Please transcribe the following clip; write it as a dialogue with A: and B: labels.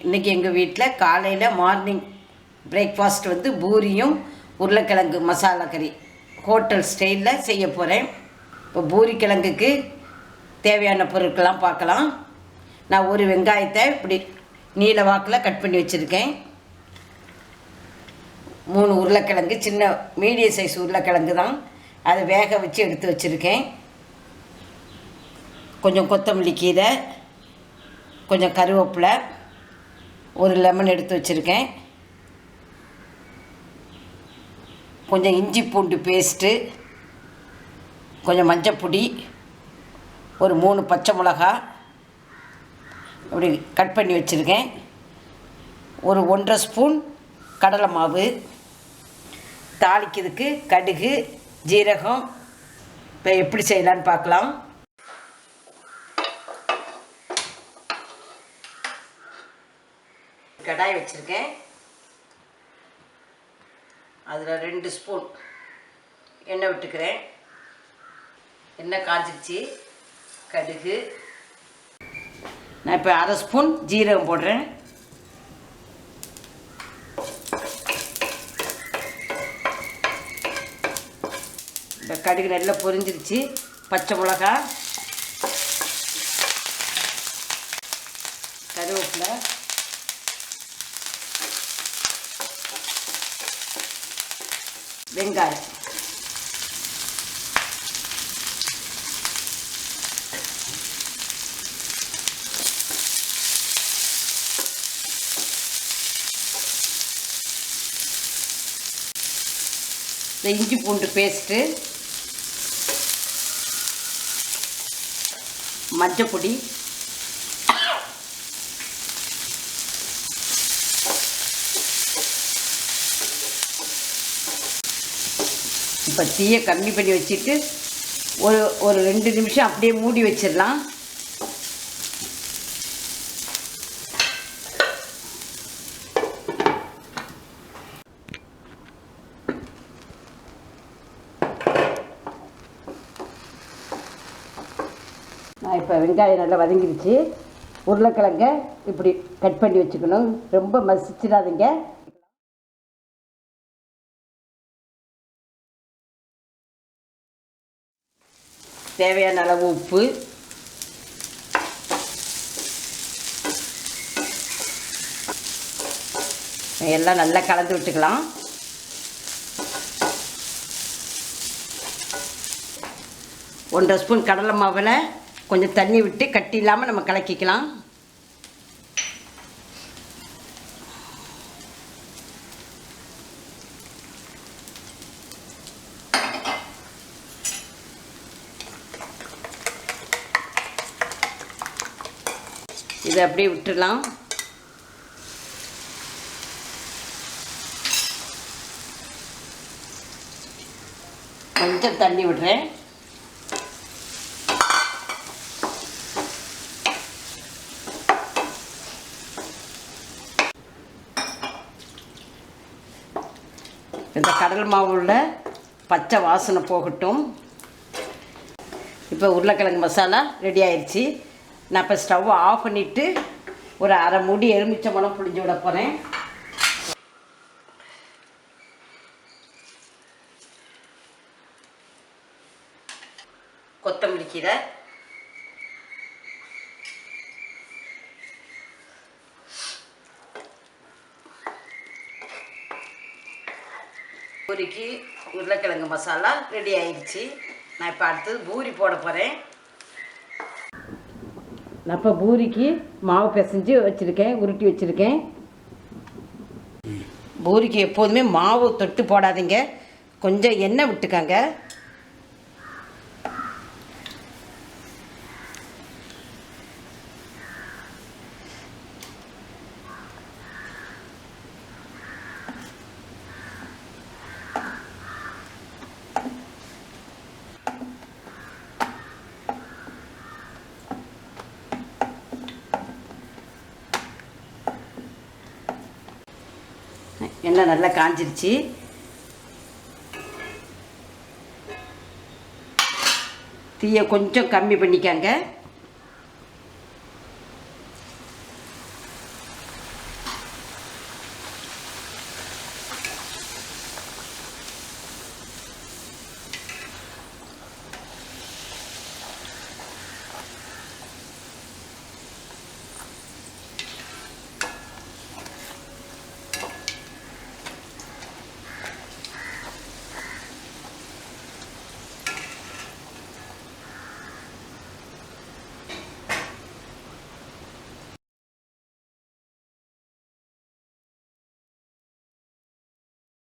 A: இன்றைக்கி எங்கள் வீட்டில் காலையில் மார்னிங் பிரேக்ஃபாஸ்ட் வந்து பூரியும் உருளைக்கிழங்கு மசாலா கறி ஹோட்டல் ஸ்டைலில் செய்ய போகிறேன். இப்போ பூரி கிழங்குக்கு தேவையான பொருட்கள்லாம் பார்க்கலாம். நான் ஒரு வெங்காயத்தை இப்படி நீல வாக்கில் கட் பண்ணி வச்சுருக்கேன். 3 உருளைக்கிழங்கு, சின்ன மீடியம் சைஸ் உருளைக்கிழங்கு தான், அதை வேக வச்சு எடுத்து வச்சுருக்கேன். கொஞ்சம் கொத்தமல்லி கீரை, கொஞ்சம் கருவேப்பிலை, ஒரு லெமன் எடுத்து வச்சுருக்கேன். கொஞ்சம் இஞ்சி பூண்டு பேஸ்ட்டு, கொஞ்சம் மஞ்சப்பொடி, ஒரு 3 பச்சை மிளகா அப்படி கட் பண்ணி வச்சுருக்கேன். ஒரு 1½ ஸ்பூன் கடலை மாவு. தாளிக்கிறதுக்கு கடுகு, ஜீரகம். இப்போ எப்படி செய்யலான்னு பார்க்கலாம். கடாய் வச்சுருக்கேன். அதில் 2 ஸ்பூன் எண்ணெய் விட்டுக்கிறேன். எண்ணெய் காய்ச்சிச்சு. கடுகு, நான் இப்போ 1/2 ஸ்பூன் ஜீரகம் போடுறேன். இந்த கடுகு நல்லா பொரிஞ்சிருச்சு. பச்சை மிளகா, கருவேப்பிலை, வெங்காயம். இஞ்சி பூண்டு பேஸ்ட்டு, மஞ்சப்பொடி, இப்போ தீயை கம்மி பண்ணி வச்சுட்டு ஒரு 2 நிமிஷம் அப்படியே மூடி வச்சிடலாம். நான் இப்போ வெங்காயம் நல்லா வதங்கிடுச்சு. உருளைக்கிழங்க இப்படி கட் பண்ணி வச்சுக்கணும், ரொம்ப மசிச்சிடாதீங்க. தேவையான அளவு உப்பு, எல்லாம் நல்லா கலந்து விட்டுக்கலாம். ஒன்றரை ஸ்பூன் கடலை மாவில் கொஞ்சம் தண்ணி விட்டு கட்டி இல்லாமல் நம்ம கலக்கிக்கலாம். இதை அப்படியே விட்டுடலாம். கொஞ்சம் தண்ணி விடுறேன். இந்த கடல் மாவுள்ள பச்சை வாசனை போகட்டும். இப்போ உருளைக்கிழங்கு மசாலா ரெடி ஆயிடுச்சு. நான் இப்போ ஸ்டவ் ஆஃப் பண்ணிவிட்டு ஒரு 1/2 மூடி எலுமிச்சம்பழம் புளிஞ்சு விட போகிறேன். கொத்தமல்லி கீரை, பூரிக்கு உருளைக்கிழங்கு மசாலா ரெடி ஆயிடுச்சு. நான் இப்போ அடுத்தது பூரி போட போகிறேன். நான் இப்போ பூரிக்கு மாவு பிசைஞ்சு வச்சுருக்கேன், உருட்டி வச்சுருக்கேன். பூரிக்கு எப்போதுமே மாவு தொட்டு போடாதீங்க, கொஞ்சம் எண்ணெய் விட்டுக்காங்க. எண்ணெய் நல்லா காஞ்சிருச்சு. தீயை கொஞ்சம் கம்மி பண்ணிக்காங்க.